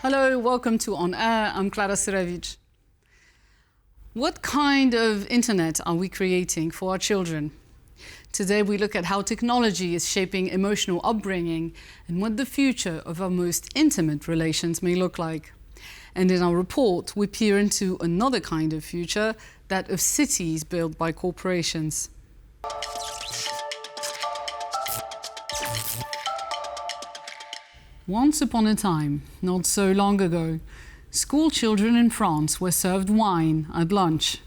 Hello, welcome to On Air. I'm Klara Syrewicz. What kind of internet are we creating for our children? Today we look at how technology is shaping emotional upbringing and what the future of our most intimate relations may look like. And in our report, we peer into another kind of future, that of cities built by corporations. Once upon a time, not so long ago, school children in France were served wine at lunch.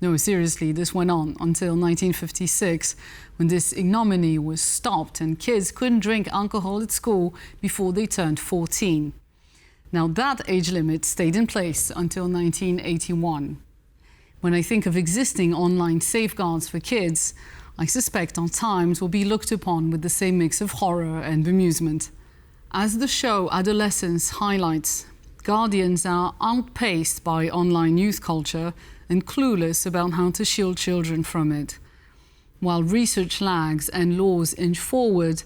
No, seriously, this went on until 1956, when this ignominy was stopped and kids couldn't drink alcohol at school before they turned 14. Now that age limit stayed in place until 1981. When I think of existing online safeguards for kids, I suspect our times will be looked upon with the same mix of horror and bemusement. As the show Adolescence highlights, guardians are outpaced by online youth culture and clueless about how to shield children from it. While research lags and laws inch forward,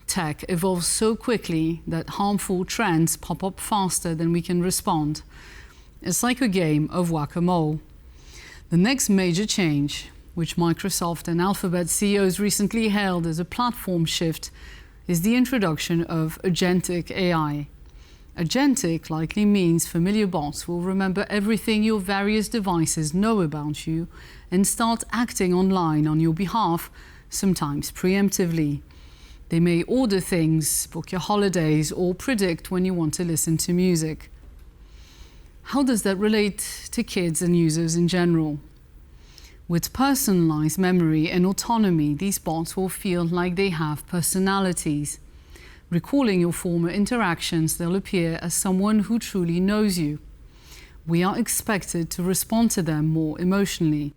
tech evolves so quickly that harmful trends pop up faster than we can respond. It's like a game of whack-a-mole. The next major change, which Microsoft and Alphabet CEOs recently hailed as a platform shift, is the introduction of Agentic AI. Agentic likely means familiar bots will remember everything your various devices know about you and start acting online on your behalf, sometimes preemptively. They may order things, book your holidays, or predict when you want to listen to music. How does that relate to kids and users in general? With personalized memory and autonomy, these bots will feel like they have personalities. Recalling your former interactions, they'll appear as someone who truly knows you. We are expected to respond to them more emotionally.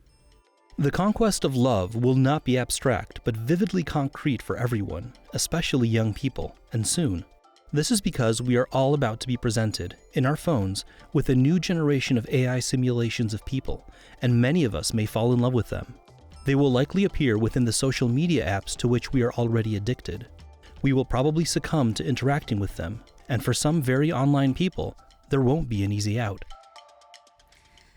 The conquest of love will not be abstract, but vividly concrete for everyone, especially young people, and soon. This is because we are all about to be presented, in our phones, with a new generation of AI simulations of people, and many of us may fall in love with them. They will likely appear within the social media apps to which we are already addicted. We will probably succumb to interacting with them, and for some very online people, there won't be an easy out.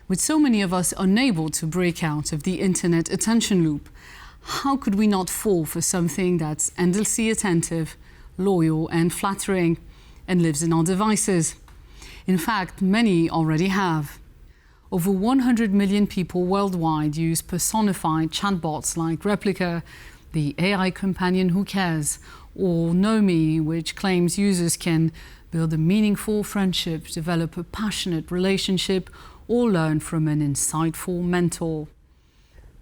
With so many of us unable to break out of the internet attention loop, how could we not fall for something that's endlessly attentive, loyal and flattering, and lives in our devices? In fact, many already have. Over 100 million people worldwide use personified chatbots like Replica, the AI companion Who Cares, or Nomi, which claims users can build a meaningful friendship, develop a passionate relationship, or learn from an insightful mentor.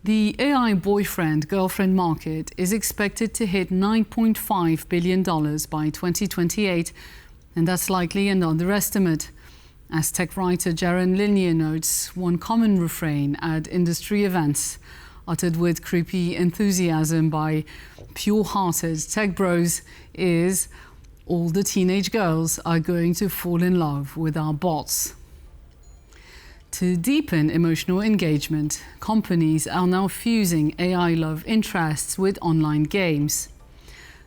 The AI boyfriend-girlfriend market is expected to hit $9.5 billion by 2028, and that's likely an underestimate. As tech writer Jaron Lanier notes, one common refrain at industry events, uttered with creepy enthusiasm by pure-hearted tech bros, is, "All the teenage girls are going to fall in love with our bots." To deepen emotional engagement, companies are now fusing AI love interests with online games.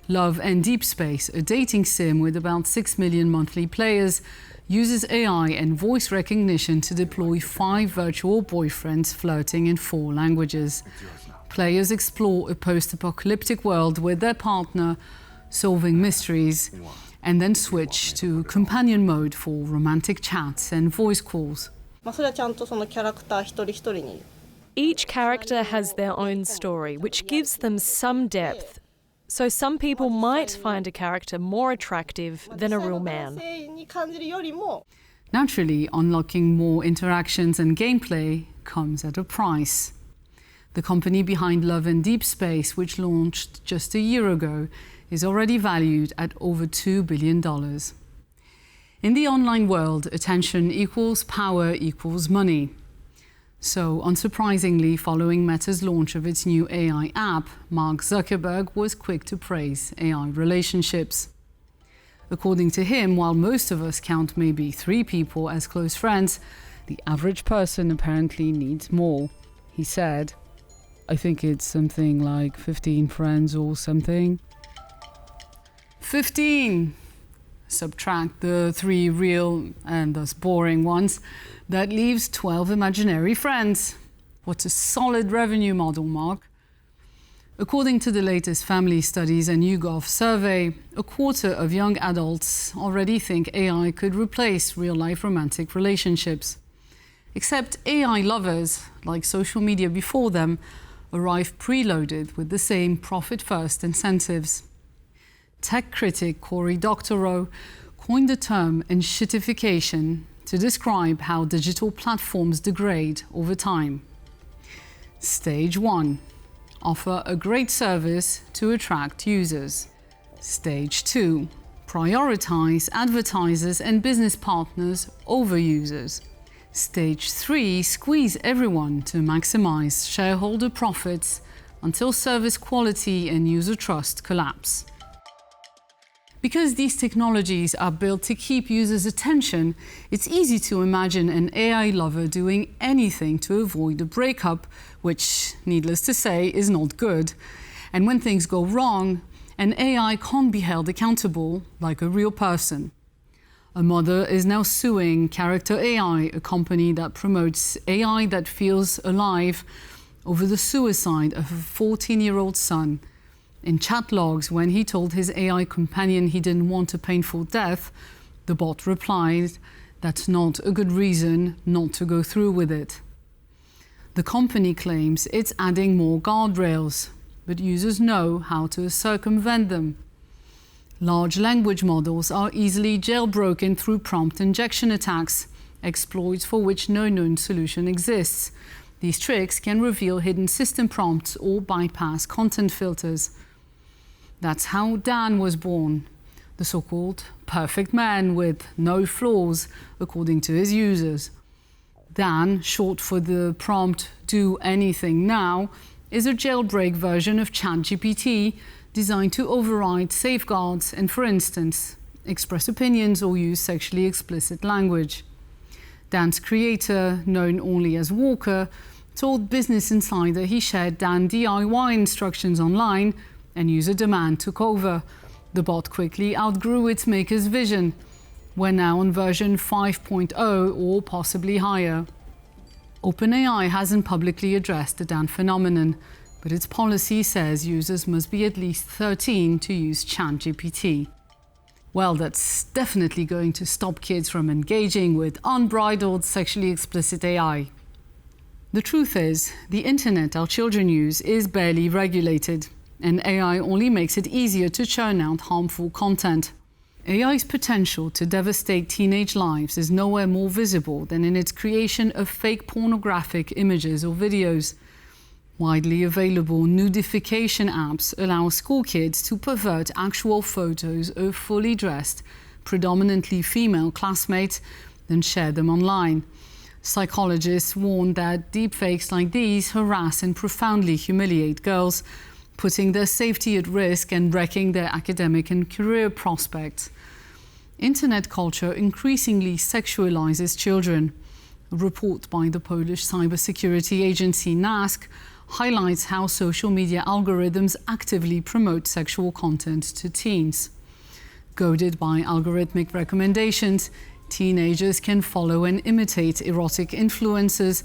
Love and Deep Space, a dating sim with about 6 million monthly players, uses AI and voice recognition to deploy 5 virtual boyfriends flirting in 4 languages. Players explore a post-apocalyptic world with their partner, solving mysteries, and then switch to companion mode for romantic chats and voice calls. Each character has their own story, which gives them some depth. So some people might find a character more attractive than a real man. Naturally, unlocking more interactions and gameplay comes at a price. The company behind Love and Deep Space, which launched just a year ago, is already valued at over $2 billion. In the online world, attention equals power equals money. So, unsurprisingly, following Meta's launch of its new AI app, Mark Zuckerberg was quick to praise AI relationships. According to him, while most of us count maybe 3 people as close friends, the average person apparently needs more. He said, "I think it's something like 15 friends or something." 15! Subtract the 3 real and thus boring ones. That leaves 12 imaginary friends. What a solid revenue model, Mark. According to the latest Family Studies and YouGov survey, a quarter of young adults already think AI could replace real-life romantic relationships. Except AI lovers, like social media before them, arrive preloaded with the same profit-first incentives. Tech critic Cory Doctorow coined the term enshittification to describe how digital platforms degrade over time. Stage 1. Offer a great service to attract users. Stage 2. Prioritize advertisers and business partners over users. Stage 3. Squeeze everyone to maximize shareholder profits until service quality and user trust collapse. Because these technologies are built to keep users' attention, it's easy to imagine an AI lover doing anything to avoid a breakup, which, needless to say, is not good. And when things go wrong, an AI can't be held accountable like a real person. A mother is now suing Character AI, a company that promotes AI that feels alive, over the suicide of a 14-year-old son. In chat logs, when he told his AI companion he didn't want a painful death, the bot replied, "That's not a good reason not to go through with it." The company claims it's adding more guardrails, but users know how to circumvent them. Large language models are easily jailbroken through prompt injection attacks, exploits for which no known solution exists. These tricks can reveal hidden system prompts or bypass content filters. That's how Dan was born, the so-called perfect man with no flaws, according to his users. Dan, short for the prompt "do anything now," is a jailbreak version of ChatGPT designed to override safeguards and, for instance, express opinions or use sexually explicit language. Dan's creator, known only as Walker, told Business Insider he shared Dan DIY instructions online and user demand took over. The bot quickly outgrew its maker's vision. We're now on version 5.0 or possibly higher. OpenAI hasn't publicly addressed the Dan phenomenon, but its policy says users must be at least 13 to use ChatGPT. Well, that's definitely going to stop kids from engaging with unbridled sexually explicit AI. The truth is, the internet our children use is barely regulated, and AI only makes it easier to churn out harmful content. AI's potential to devastate teenage lives is nowhere more visible than in its creation of fake pornographic images or videos. Widely available nudification apps allow school kids to pervert actual photos of fully dressed, predominantly female classmates, then share them online. Psychologists warn that deepfakes like these harass and profoundly humiliate girls, putting their safety at risk and wrecking their academic and career prospects. Internet culture increasingly sexualizes children. A report by the Polish cybersecurity agency NASK highlights how social media algorithms actively promote sexual content to teens. Goaded by algorithmic recommendations, teenagers can follow and imitate erotic influencers,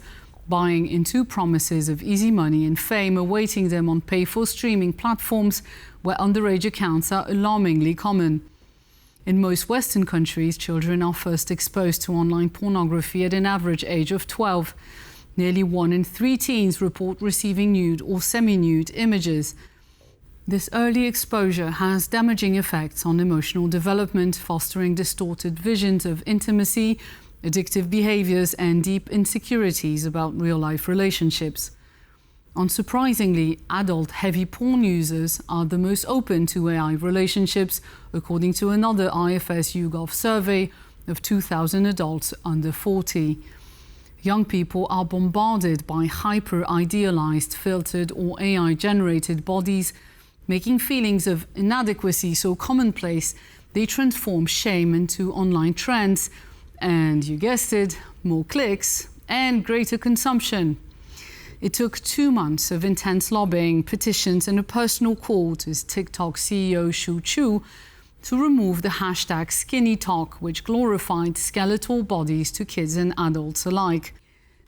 buying into promises of easy money and fame awaiting them on pay-for-streaming platforms where underage accounts are alarmingly common. In most Western countries, children are first exposed to online pornography at an average age of 12. Nearly 1 in 3 teens report receiving nude or semi-nude images. This early exposure has damaging effects on emotional development, fostering distorted visions of intimacy, addictive behaviors, and deep insecurities about real-life relationships. Unsurprisingly, adult heavy porn users are the most open to AI relationships, according to another IFS YouGov survey of 2,000 adults under 40. Young people are bombarded by hyper-idealized, filtered or AI-generated bodies, making feelings of inadequacy so commonplace they transform shame into online trends, and you guessed it, more clicks and greater consumption. It took 2 months of intense lobbying, petitions, and a personal call to TikTok CEO Shu Chu to remove the hashtag #SkinnyTalk, which glorified skeletal bodies to kids and adults alike.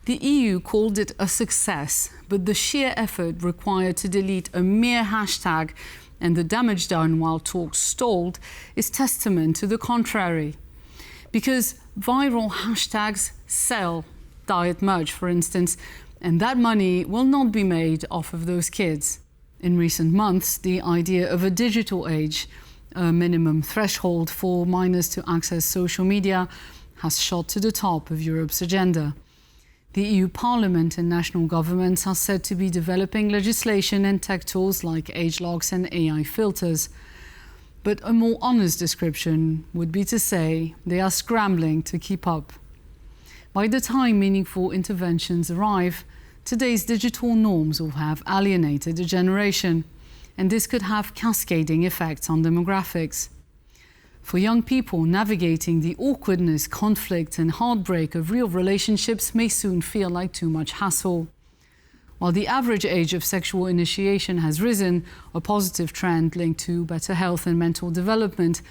The EU called it a success, but the sheer effort required to delete a mere hashtag and the damage done while talks stalled is testament to the contrary. Because viral hashtags sell, diet merch for instance, and that money will not be made off of those kids. In recent months, the idea of a digital age, a minimum threshold for minors to access social media, has shot to the top of Europe's agenda. The EU Parliament and national governments are said to be developing legislation and tech tools like age locks and AI filters. But a more honest description would be to say they are scrambling to keep up. By the time meaningful interventions arrive, today's digital norms will have alienated a generation, and this could have cascading effects on demographics. For young people, navigating the awkwardness, conflict, and heartbreak of real relationships may soon feel like too much hassle. While the average age of sexual initiation has risen, a positive trend linked to better health and mental development,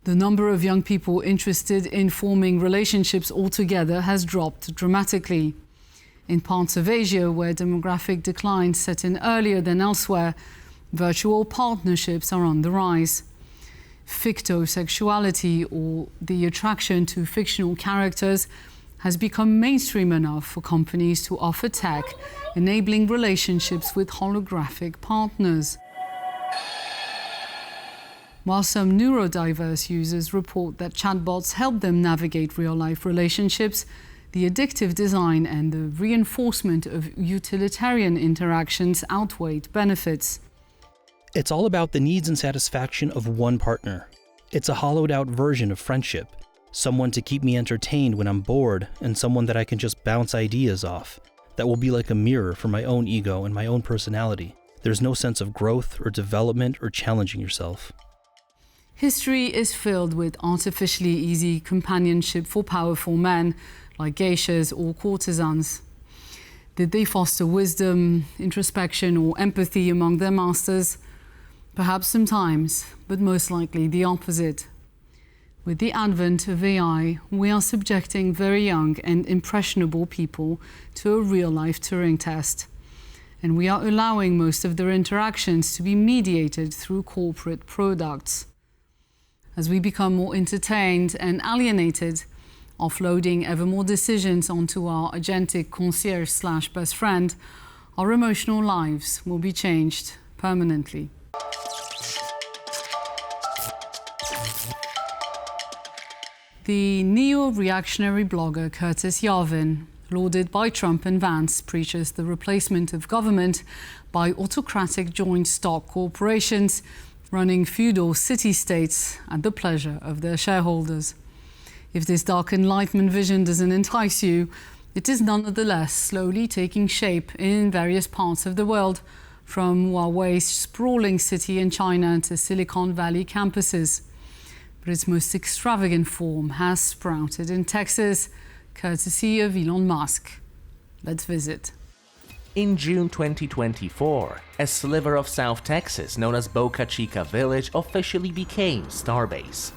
the number of young people interested in forming relationships altogether has dropped dramatically. In parts of Asia, where demographic decline set in earlier than elsewhere, virtual partnerships are on the rise. Fictosexuality, or the attraction to fictional characters, has become mainstream enough for companies to offer tech enabling relationships with holographic partners. While some neurodiverse users report that chatbots help them navigate real-life relationships, the addictive design and the reinforcement of utilitarian interactions outweigh benefits. It's all about the needs and satisfaction of one partner. It's a hollowed-out version of friendship, someone to keep me entertained when I'm bored, and someone that I can just bounce ideas off, that will be like a mirror for my own ego and my own personality. There's no sense of growth or development or challenging yourself. History is filled with artificially easy companionship for powerful men, like geishas or courtesans. Did they foster wisdom, introspection, or empathy among their masters? Perhaps sometimes, but most likely the opposite. With the advent of AI, we are subjecting very young and impressionable people to a real-life Turing test, and we are allowing most of their interactions to be mediated through corporate products. As we become more entertained and alienated, offloading ever more decisions onto our agentic concierge/best friend, our emotional lives will be changed permanently. The neo-reactionary blogger Curtis Yarvin, lauded by Trump and Vance, preaches the replacement of government by autocratic joint stock corporations running feudal city-states at the pleasure of their shareholders. If this dark Enlightenment vision doesn't entice you, it is nonetheless slowly taking shape in various parts of the world, from Huawei's sprawling city in China to Silicon Valley campuses. But its most extravagant form has sprouted in Texas, courtesy of Elon Musk. Let's visit. In June 2024, a sliver of South Texas known as Boca Chica Village officially became Starbase,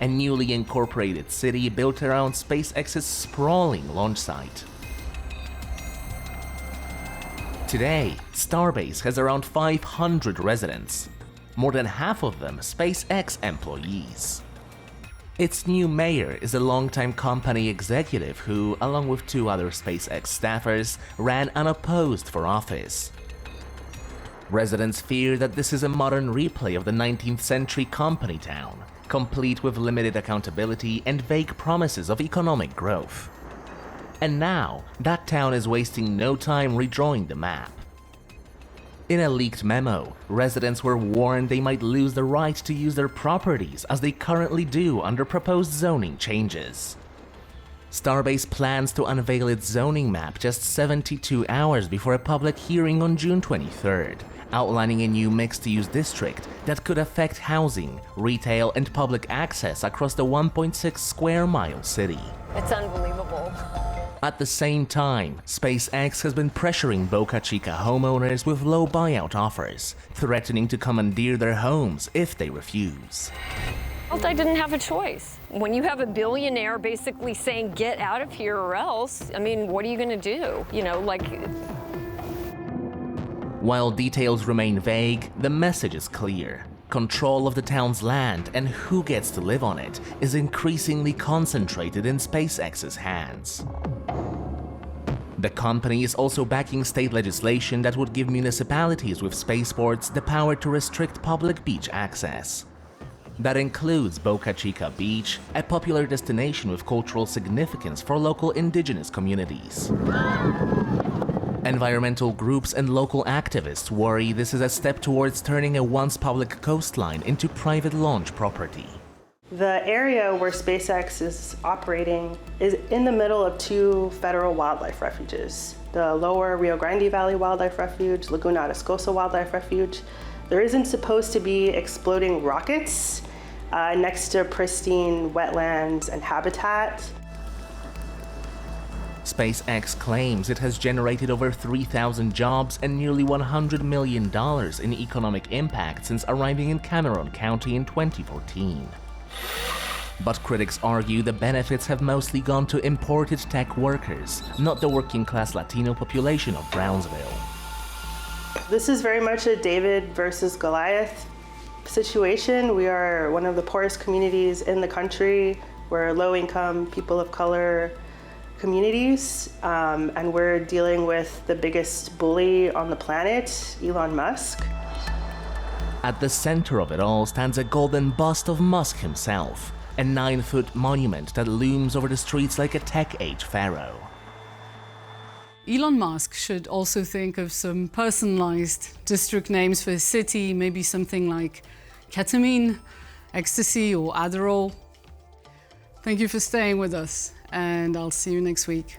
a newly incorporated city built around SpaceX's sprawling launch site. Today, Starbase has around 500 residents, more than half of them SpaceX employees. Its new mayor is a longtime company executive who, along with 2 other SpaceX staffers, ran unopposed for office. Residents fear that this is a modern replay of the 19th century company town, complete with limited accountability and vague promises of economic growth. And now, that town is wasting no time redrawing the map. In a leaked memo, residents were warned they might lose the right to use their properties as they currently do under proposed zoning changes. Starbase plans to unveil its zoning map just 72 hours before a public hearing on June 23rd, outlining a new mixed-use district that could affect housing, retail, and public access across the 1.6 square mile city. It's unbelievable. At the same time, SpaceX has been pressuring Boca Chica homeowners with low buyout offers, threatening to commandeer their homes if they refuse. I didn't have a choice. When you have a billionaire basically saying, get out of here or else, I mean, what are you gonna do? You know, like... While details remain vague, the message is clear. Control of the town's land and who gets to live on it is increasingly concentrated in SpaceX's hands. The company is also backing state legislation that would give municipalities with spaceports the power to restrict public beach access. That includes Boca Chica Beach, a popular destination with cultural significance for local indigenous communities. Environmental groups and local activists worry this is a step towards turning a once public coastline into private launch property. The area where SpaceX is operating is in the middle of two federal wildlife refuges, the Lower Rio Grande Valley Wildlife Refuge, Laguna Atascosa Wildlife Refuge. There isn't supposed to be exploding rockets next to pristine wetlands and habitat. SpaceX claims it has generated over 3,000 jobs and nearly $100 million in economic impact since arriving in Cameron County in 2014. But critics argue the benefits have mostly gone to imported tech workers, not the working-class Latino population of Brownsville. This is very much a David versus Goliath situation. We are one of the poorest communities in the country. We're low-income, people of color communities, and we're dealing with the biggest bully on the planet, Elon Musk. At the center of it all stands a golden bust of Musk himself, a 9-foot monument that looms over the streets like a tech-age pharaoh. Elon Musk should also think of some personalized district names for his city, maybe something like ketamine, ecstasy, or Adderall. Thank you for staying with us, and I'll see you next week.